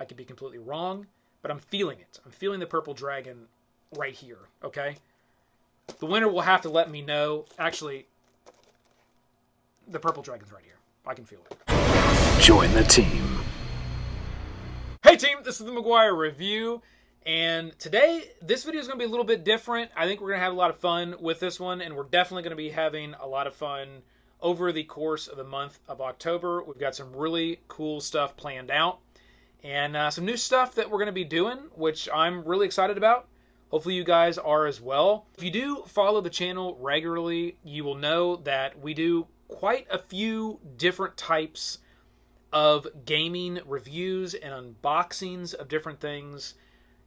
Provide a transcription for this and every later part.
I could be completely wrong, but I'm feeling it. I'm feeling the purple dragon right here, okay? The winner will have to let me know. Actually, the purple dragon's right here. I can feel it. Join the team. Hey team, this is the McGuire review, and today this video is going to be a little bit different. I think we're going to have a lot of fun with this one, and we're definitely going to be having a lot of fun over the course of the month of October. We've got some really cool stuff planned out, and some new stuff that we're going to be doing, which I'm really excited about. Hopefully you guys are as well. If you do follow the channel regularly, you will know that we do quite a few different types of gaming reviews and unboxings of different things.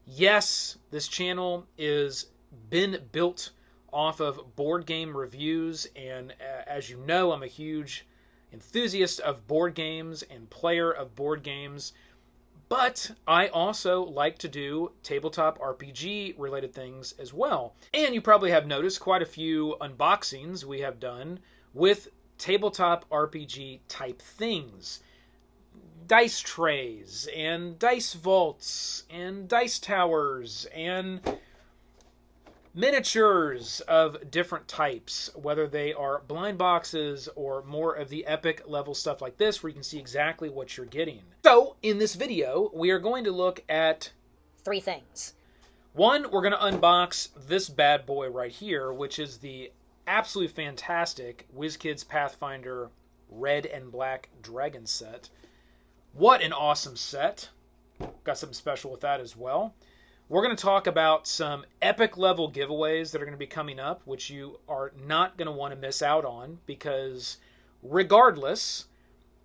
Yes, this channel is been built off of board game reviews, and as you know, I'm a huge enthusiast of board games and player of board games, but I also like to do tabletop RPG related things as well. And you probably have noticed quite a few unboxings we have done with tabletop RPG type things. Dice trays, and dice vaults, and dice towers, and miniatures of different types, whether they are blind boxes or more of the epic level stuff like this, where you can see exactly what you're getting. So, in this video, we are going to look at three things. One, we're going to unbox this bad boy right here, which is the absolutely fantastic Wizkids Pathfinder Red and Black Dragon set. What an awesome set. Got something special with that as well. We're going to talk about some epic level giveaways that are going to be coming up, which you are not going to want to miss out on, because regardless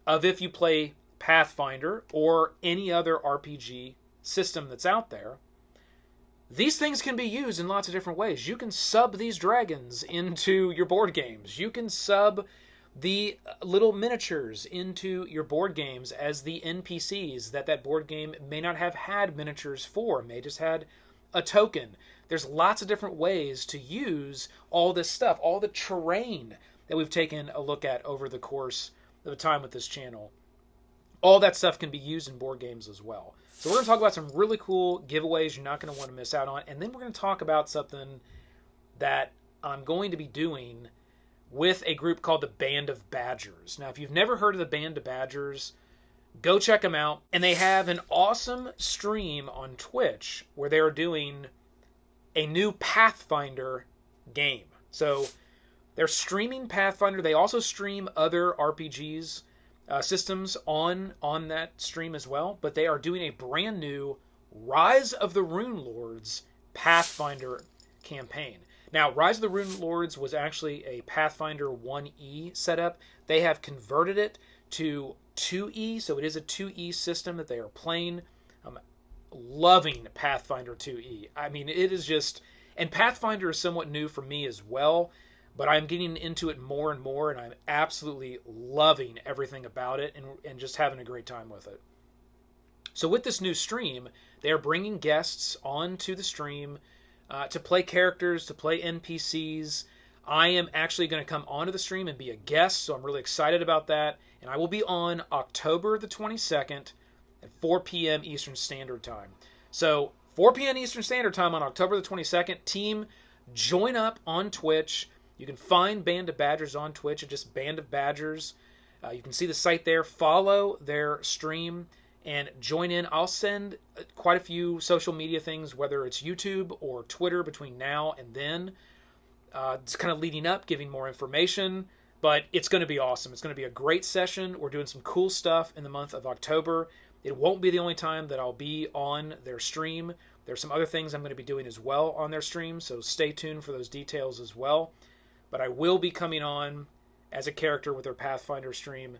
of if you play Pathfinder or any other RPG system that's out there, these things can be used in lots of different ways. You can sub these dragons into your board games. You can sub the little miniatures into your board games as the NPCs that board game may not have had miniatures for, may just had a token. There's lots of different ways to use all this stuff, all the terrain that we've taken a look at over the course of the time with this channel. All that stuff can be used in board games as well. So we're going to talk about some really cool giveaways you're not going to want to miss out on, and then we're going to talk about something that I'm going to be doing with a group called the Band of Badgers. Now, if you've never heard of the Band of Badgers, go check them out. And they have an awesome stream on Twitch where they are doing a new Pathfinder game. So they're streaming Pathfinder. They also stream other RPGs, systems on that stream as well. But they are doing a brand new Rise of the Rune Lords Pathfinder campaign. Now, Rise of the Rune Lords was actually a Pathfinder 1E setup. They have converted it to 2E, so it is a 2E system that they are playing. I'm loving Pathfinder 2E. I mean, it is just... And Pathfinder is somewhat new for me as well, but I'm getting into it more and more, and I'm absolutely loving everything about it and just having a great time with it. So with this new stream, they are bringing guests onto the stream to play characters, to play NPCs. I am actually going to come onto the stream and be a guest, so I'm really excited about that. And I will be on October the 22nd at 4 p.m. Eastern Standard Time. So 4 p.m. Eastern Standard Time on October the 22nd. Team, join up on Twitch. You can find Band of Badgers on Twitch at just Band of Badgers. You can see the site there. Follow their stream and join in. I'll send quite a few social media things, whether it's YouTube or Twitter, between now and then. It's kind of leading up, giving more information, but it's going to be awesome. It's going to be a great session. We're doing some cool stuff in the month of October. It won't be the only time that I'll be on their stream. There's some other things I'm going to be doing as well on their stream, so stay tuned for those details as well. But I will be coming on as a character with their Pathfinder stream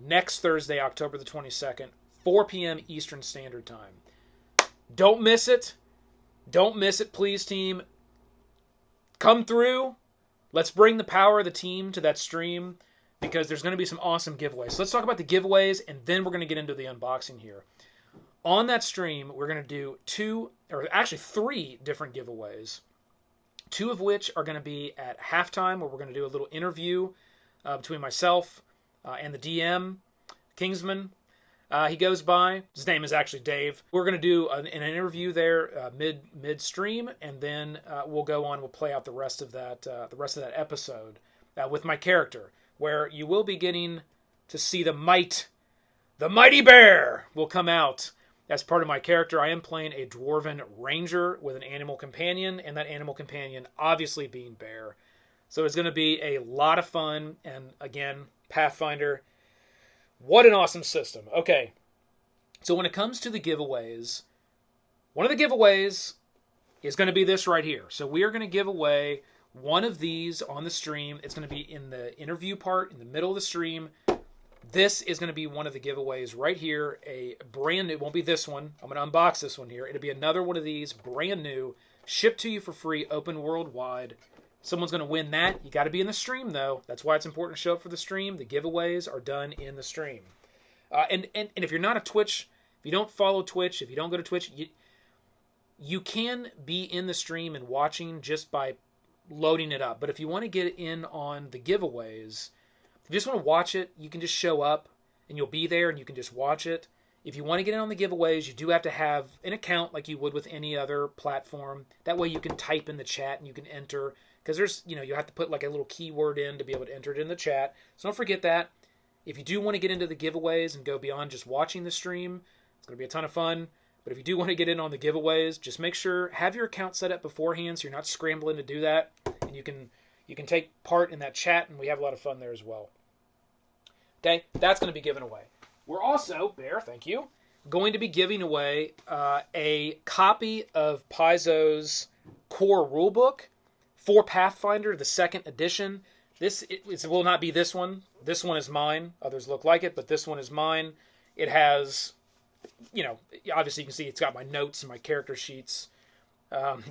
next Thursday, October the 22nd, 4 p.m. Eastern Standard Time. Don't miss it. Don't miss it, please, team. Come through. Let's bring the power of the team to that stream, because there's going to be some awesome giveaways. So let's talk about the giveaways, and then we're going to get into the unboxing here. On that stream, we're going to do three different giveaways. Two of which are going to be at halftime, where we're going to do a little interview between myself and the DM, Kingsman. He goes by. His name is actually Dave. We're going to do an interview there mid stream, and then we'll go on. We'll play out the rest of that episode with my character, where you will be getting to see the mighty bear will come out as part of my character. I am playing a dwarven ranger with an animal companion, and that animal companion obviously being bear. So it's going to be a lot of fun, and again, Pathfinder, what an awesome system. Okay, so when it comes to the giveaways, one of the giveaways is going to be this right here. So we are going to give away one of these on the stream. It's going to be in the interview part, in the middle of the stream. This is going to be one of the giveaways right here. A brand new, it won't be this one. I'm going to unbox this one here. It'll be another one of these, brand new, shipped to you for free, open worldwide. Someone's going to win that. You got to be in the stream, though. That's why it's important to show up for the stream. The giveaways are done in the stream. And if you're not a Twitch, if you don't follow Twitch, if you don't go to Twitch, you can be in the stream and watching just by loading it up. But if you want to get in on the giveaways, if you just want to watch it, you can just show up and you'll be there and you can just watch it. If you want to get in on the giveaways, you do have to have an account like you would with any other platform. That way you can type in the chat and you can enter. Because there's, you have to put like a little keyword in to be able to enter it in the chat. So don't forget that. If you do want to get into the giveaways and go beyond just watching the stream, it's going to be a ton of fun. But if you do want to get in on the giveaways, just make sure, have your account set up beforehand so you're not scrambling to do that. And you can take part in that chat, and we have a lot of fun there as well. Okay, that's going to be given away. We're also, Bear, thank you, going to be giving away a copy of Paizo's core rulebook for Pathfinder, the 2nd edition. It will not be this one. This one is mine. Others look like it, but this one is mine. It has, obviously you can see it's got my notes and my character sheets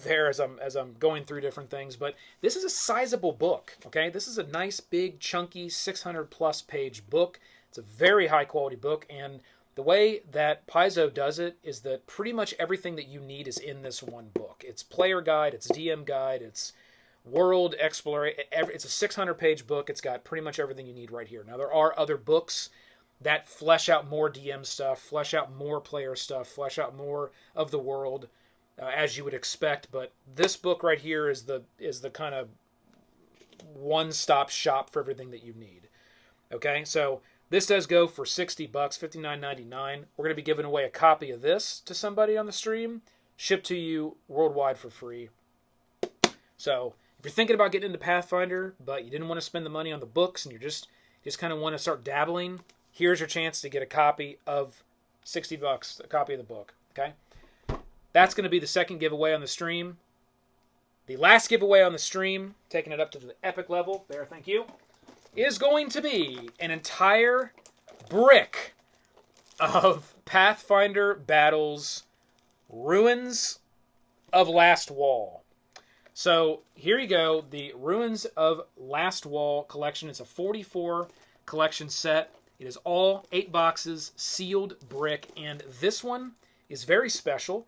there as I'm going through different things. But this is a sizable book, okay? This is a nice, big, chunky, 600-plus page book. It's a very high-quality book, and the way that Paizo does it is that pretty much everything that you need is in this one book. It's player guide, it's DM guide, it's world exploration. It's a 600-page book. It's got pretty much everything you need right here. Now, there are other books that flesh out more DM stuff, flesh out more player stuff, flesh out more of the world, as you would expect. But this book right here is the kind of one-stop shop for everything that you need. Okay, so this does go for $60, $59.99. We're going to be giving away a copy of this to somebody on the stream, shipped to you worldwide for free. So if you're thinking about getting into Pathfinder, but you didn't want to spend the money on the books and you just kind of want to start dabbling, here's your chance to get a copy of $60, a copy of the book. Okay, that's going to be the second giveaway on the stream. The last giveaway on the stream, taking it up to the epic level, there, thank you, is going to be an entire brick of Pathfinder Battles Ruins of Last Wall. So here you go, the Ruins of Last Wall collection. It's a 44 collection set. It is all 8 boxes, sealed brick, and this one is very special.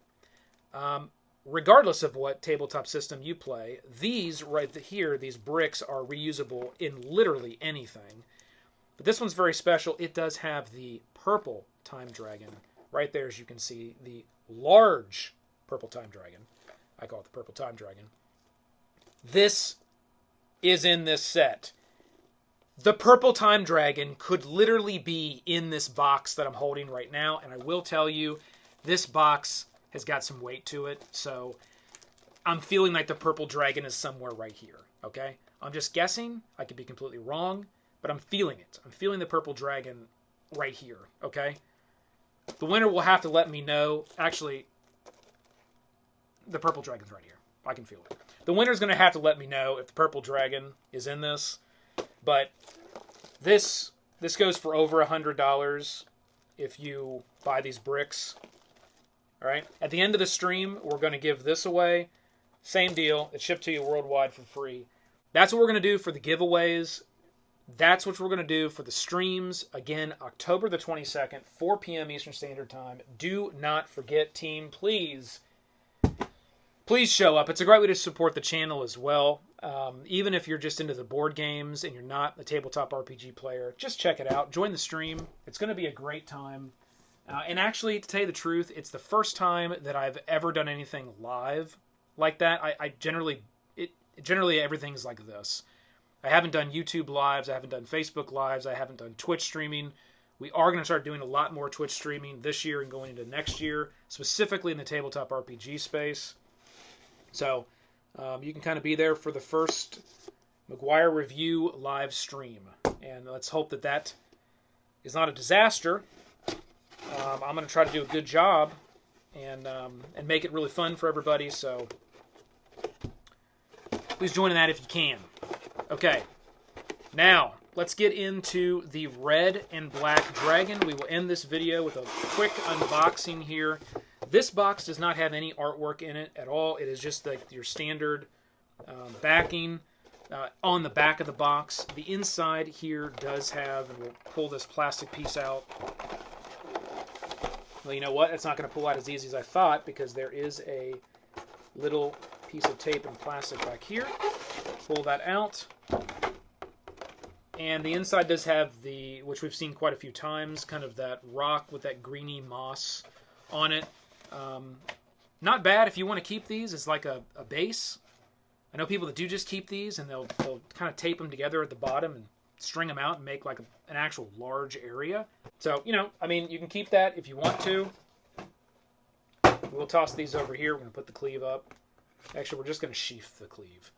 Regardless of what tabletop system you play, these right here, these bricks are reusable in literally anything. But this one's very special. It does have the purple time dragon right there, as you can see, the large purple time dragon. I call it the purple time dragon. This is in this set. The purple time dragon could literally be in this box that I'm holding right now, and I will tell you, this box has got some weight to it, so I'm feeling like the purple dragon is somewhere right here, okay? I'm just guessing. I could be completely wrong, but I'm feeling it. I'm feeling the purple dragon right here, okay? The winner will have to let me know. Actually, the purple dragon's right here. I can feel it. The winner's going to have to let me know if the purple dragon is in this, but this goes for over $100 if you buy these bricks. All right. At the end of the stream, we're going to give this away. Same deal. It's shipped to you worldwide for free. That's what we're going to do for the giveaways. That's what we're going to do for the streams. Again, October the 22nd, 4 p.m. Eastern Standard Time. Do not forget, team, please show up. It's a great way to support the channel as well. Even if you're just into the board games and you're not a tabletop RPG player, just check it out. Join the stream. It's going to be a great time. And actually, to tell you the truth, it's the first time that I've ever done anything live like that. I generally everything's like this. I haven't done YouTube lives. I haven't done Facebook lives. I haven't done Twitch streaming. We are going to start doing a lot more Twitch streaming this year and going into next year, specifically in the tabletop RPG space. So you can kind of be there for the first McGuire review live stream. And let's hope that that is not a disaster. I'm going to try to do a good job and make it really fun for everybody. So please join in that if you can. Okay, now let's get into the red and black dragon. We will end this video with a quick unboxing here. This box does not have any artwork in it at all. It is just like your standard backing on the back of the box. The inside here does have, and we'll pull this plastic piece out. Well, you know what? It's not going to pull out as easy as I thought because there is a little piece of tape and plastic back here. Pull that out. And the inside does have the, which we've seen quite a few times, kind of that rock with that greeny moss on it. Not bad if you want to keep these as like a base. I know people that do just keep these and they'll kind of tape them together at the bottom and string them out and make like an actual large area. So, you know, I mean, you can keep that if you want to. We'll toss these over here. We're going to put the sleeve up. Actually, we're just going to sheath the sleeve.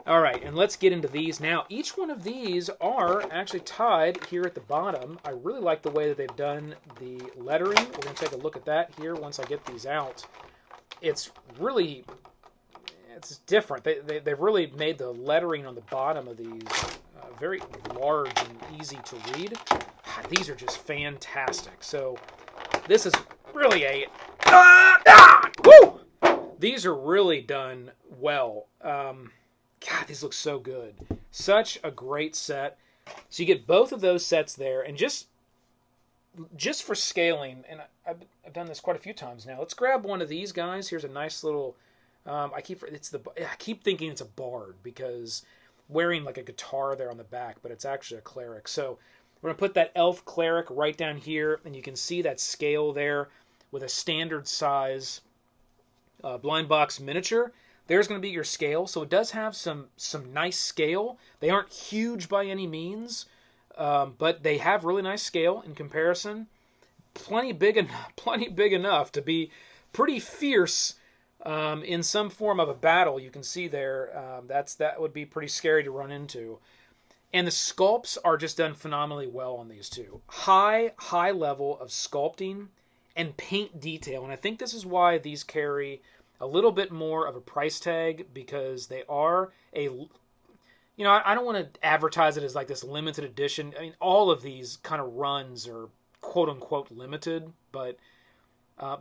All right, and let's get into these now. Each one of these are actually tied here at the bottom. I really like the way that they've done the lettering. We're going to take a look at that here once I get these out. It's really, it's different. They've really made the lettering on the bottom of these very large and easy to read. These are just fantastic. So this is really a... Woo! These are really done well. God, these look so good. Such a great set. So you get both of those sets there, and just for scaling, and I've done this quite a few times now. Let's grab one of these guys. Here's a nice little. I keep thinking it's a bard because wearing like a guitar there on the back, but it's actually a cleric. So we're gonna put that elf cleric right down here, and you can see that scale there with a standard size blind box miniature. There's going to be your scale. So it does have some nice scale. They aren't huge by any means, but they have really nice scale in comparison. Plenty big enough to be pretty fierce in some form of a battle. You can see there, that would be pretty scary to run into. And the sculpts are just done phenomenally well on these two. High level of sculpting and paint detail. And I think this is why these carry a little bit more of a price tag, because they are I don't want to advertise it as like this limited edition. I mean, all of these kind of runs are quote unquote limited, but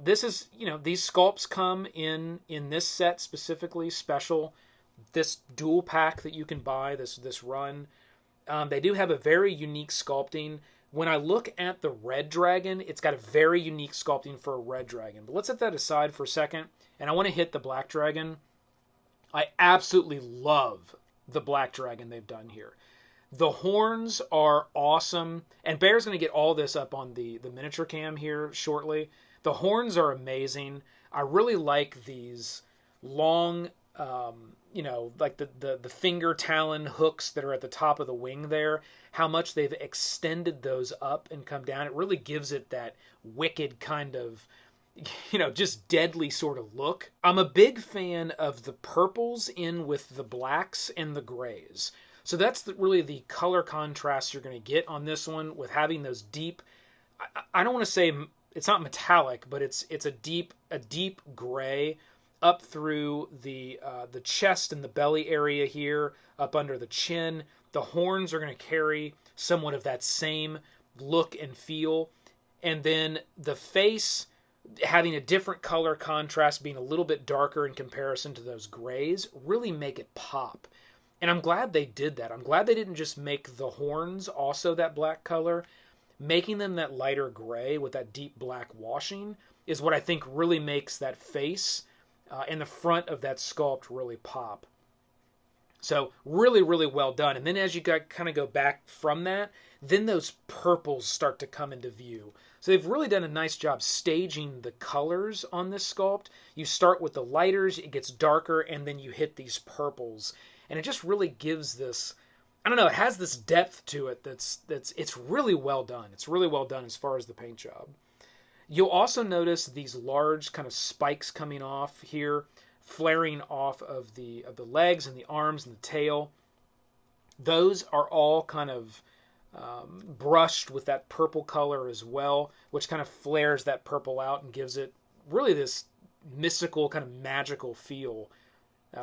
this is, these sculpts come in this set specifically special. This dual pack that you can buy, this run, they do have a very unique sculpting. When I look at the red dragon, it's got a very unique sculpting for a red dragon. But let's set that aside for a second, and I want to hit the black dragon. I absolutely love the black dragon they've done here. The horns are awesome, and Bear's going to get all this up on the miniature cam here shortly. The horns are amazing. I really like these long, like the finger talon hooks that are at the top of the wing there. How much they've extended those up and come down. It really gives it that wicked kind of, just deadly sort of look. I'm a big fan of the purples in with the blacks and the grays. So that's really the color contrast you're going to get on this one with having those deep, I don't want to say it's not metallic, but it's a deep gray up through the chest and the belly area here, up under the chin. The horns are going to carry somewhat of that same look and feel. And then the face having a different color contrast, being a little bit darker in comparison to those grays, really make it pop. And I'm glad they did that. I'm glad they didn't just make the horns also that black color. Making them that lighter gray with that deep black washing is what I think really makes that face and the front of that sculpt really pop. So really, really well done. And then as you kind of go back from that, then those purples start to come into view. So they've really done a nice job staging the colors on this sculpt. You start with the lighters, it gets darker, and then you hit these purples. And it just really gives this, I don't know, it has this depth to it it's really well done. It's really well done as far as the paint job. You'll also notice these large kind of spikes coming off here, flaring off of the legs and the arms and the tail. Those are all kind of brushed with that purple color as well, which kind of flares that purple out and gives it really this mystical kind of magical feel.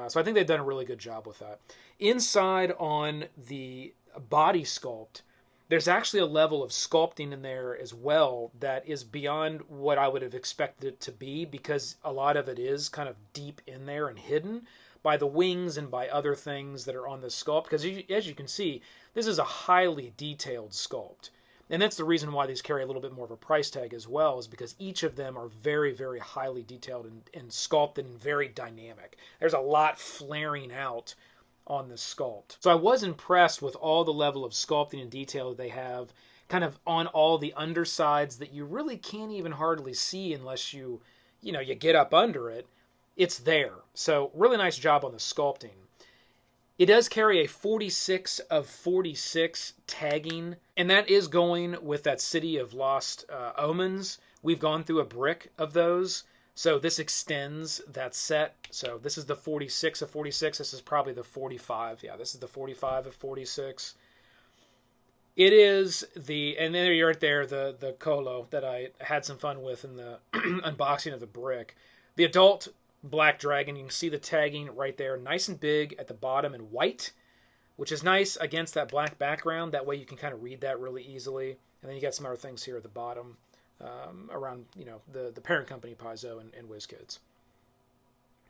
So I think they've done a really good job with that. Inside on the body sculpt, there's actually a level of sculpting in there as well that is beyond what I would have expected it to be, because a lot of it is kind of deep in there and hidden by the wings and by other things that are on the sculpt. Because as you can see, this is a highly detailed sculpt. And that's the reason why these carry a little bit more of a price tag as well, is because each of them are very, very highly detailed and sculpted and very dynamic. There's a lot flaring out on this sculpt. So I was impressed with all the level of sculpting and detail they have kind of on all the undersides that you really can't even hardly see unless you get up under it. It's there. So really nice job on the sculpting. It does carry a 46 of 46 tagging, and that is going with that City of Lost Omens. We've gone through a brick of those, so this extends that set. So this is the 46 of 46. This is probably the 45. Yeah, this is the 45 of 46. It is and there you're right there, the Colo that I had some fun with in the unboxing of the brick. The adult Black Dragon, you can see the tagging right there, nice and big at the bottom in white, which is nice against that black background. That way you can kind of read that really easily. And then you got some other things here at the bottom around, the parent company, Paizo and Wizkids.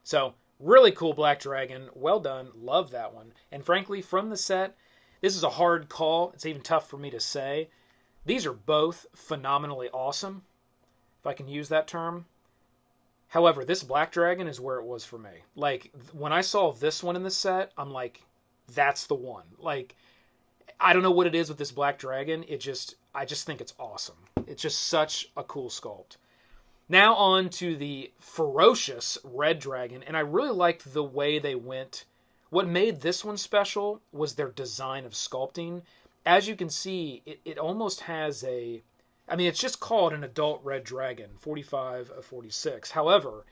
So really cool Black Dragon. Well done. Love that one. And frankly, from the set, this is a hard call. It's even tough for me to say. These are both phenomenally awesome, if I can use that term. However, this Black Dragon is where it was for me. Like, when I saw this one in the set, I'm like, that's the one. Like, I don't know what it is with this Black Dragon. I just think it's awesome. It's just such a cool sculpt. Now on to the ferocious Red Dragon, and I really liked the way they went. What made this one special was their design of sculpting. As you can see, it almost has it's just called an adult Red Dragon, 45 of 46. However,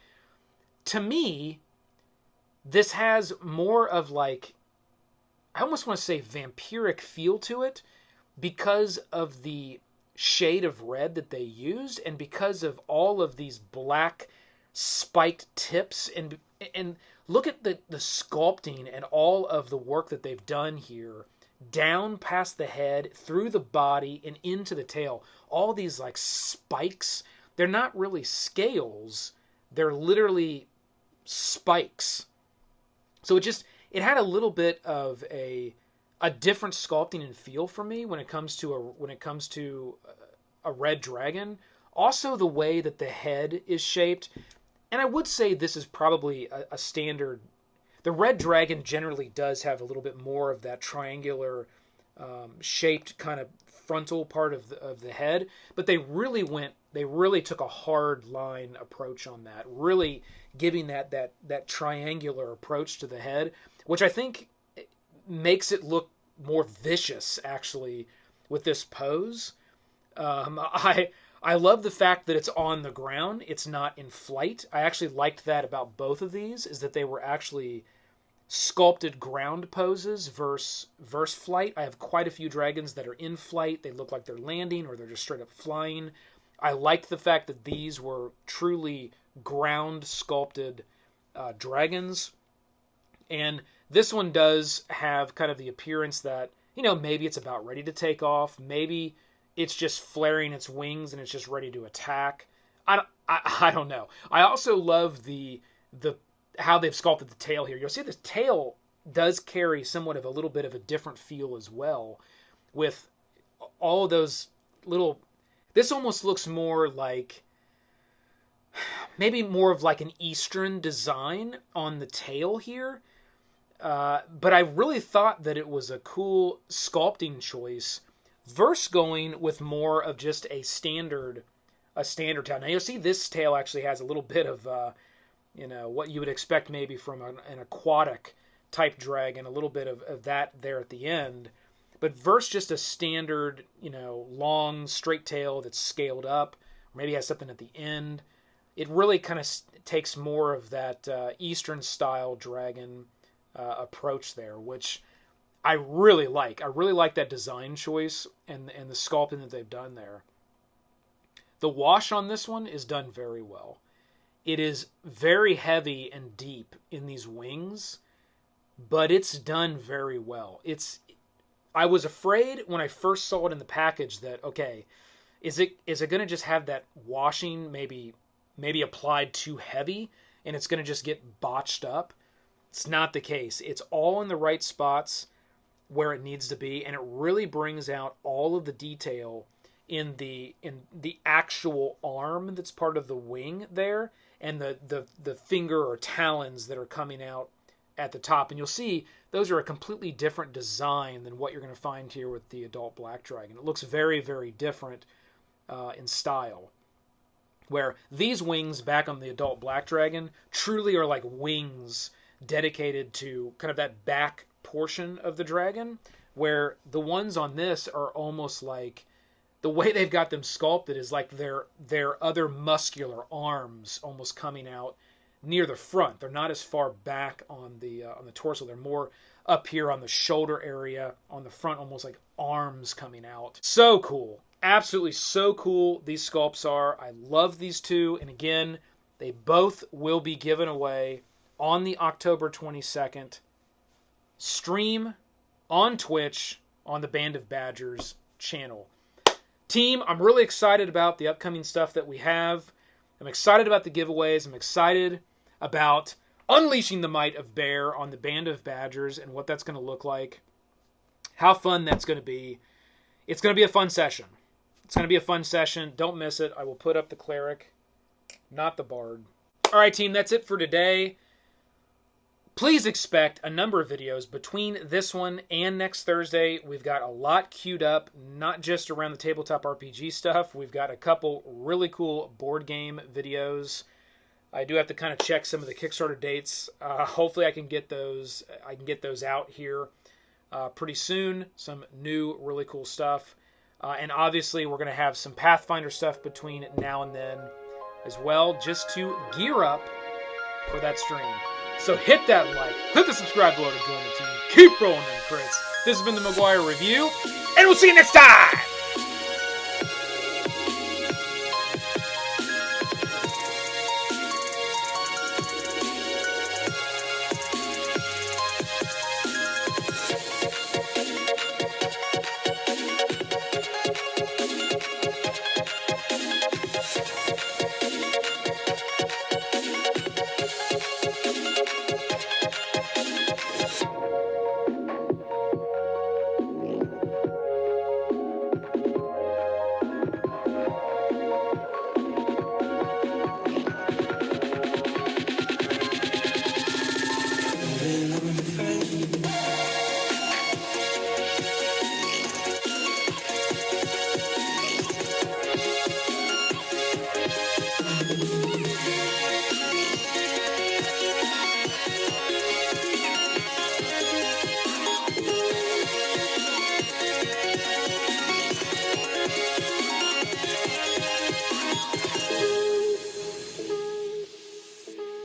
to me, this has more of I almost want to say vampiric feel to it because of the shade of red that they used and because of all of these black spiked tips. And look at the sculpting and all of the work that they've done here, down past the head, through the body, and into the tail. All these spikes, they're not really scales, they're literally spikes. So it had a little bit of a different sculpting and feel for me when it comes to a Red Dragon. Also the way that the head is shaped, and I would say this is probably a standard. The Red Dragon generally does have a little bit more of that triangular shaped kind of frontal part of the head, but they really took a hard line approach on that, really giving that triangular approach to the head, which I think makes it look more vicious actually with this pose. I love the fact that it's on the ground, it's not in flight. I actually liked that about both of these, is that they were actually sculpted ground poses versus flight. I have quite a few dragons that are in flight. They look like they're landing or they're just straight up flying. I liked the fact that these were truly ground sculpted dragons. And this one does have kind of the appearance that, maybe it's about ready to take off. Maybe it's just flaring its wings and it's just ready to attack. I don't know. I also love the how they've sculpted the tail here. You'll see the tail does carry somewhat of a little bit of a different feel as well, with all of those little. This almost looks more like, maybe more of an Eastern design on the tail here. But I really thought that it was a cool sculpting choice versus going with more of just a standard a standard tail. Now you'll see this tail actually has a little bit of, what you would expect maybe from an aquatic type dragon, a little bit of that there at the end. But versus just a standard, long straight tail that's scaled up, or maybe has something at the end, it really kind of takes more of that Eastern style dragon approach there, which I really like. I really like that design choice and the sculpting that they've done there. The wash on this one is done very well. It is very heavy and deep in these wings, but it's done very well. I was afraid when I first saw it in the package that, okay, is it going to just have that washing maybe applied too heavy and it's going to just get botched up? It's not the case. It's all in the right spots where it needs to be, and it really brings out all of the detail in the actual arm that's part of the wing there, and the finger or talons that are coming out at the top. And you'll see those are a completely different design than what you're going to find here with the adult black dragon. It looks very, very different in style. Where these wings back on the adult black dragon truly are like wings dedicated to kind of that back portion of the dragon, where the ones on this are almost like, the way they've got them sculpted is like their other muscular arms almost coming out near the front. They're not as far back on the torso. They're more up here on the shoulder area, on the front, almost like arms coming out. So cool. Absolutely so cool these sculpts are. I love these two. And again, they both will be given away on the October 22nd stream on Twitch on the Band of Badgers channel. Team, I'm really excited about the upcoming stuff that we have. I'm excited about the giveaways. I'm excited about unleashing the might of Bear on the Band of Badgers and what that's going to look like. How fun that's going to be. It's going to be a fun session. It's going to be a fun session. Don't miss it. I will put up the cleric, not the bard. All right, team, that's it for today. Please expect a number of videos between this one and next Thursday. We've got a lot queued up, not just around the tabletop RPG stuff. We've got a couple really cool board game videos. I do have to kind of check some of the Kickstarter dates. Hopefully I can get those out here pretty soon. Some new really cool stuff. And obviously we're going to have some Pathfinder stuff between now and then as well, just to gear up for that stream. So hit that like, click the subscribe below to join the team. Keep rolling them crits. This has been the McGuire Review, and we'll see you next time!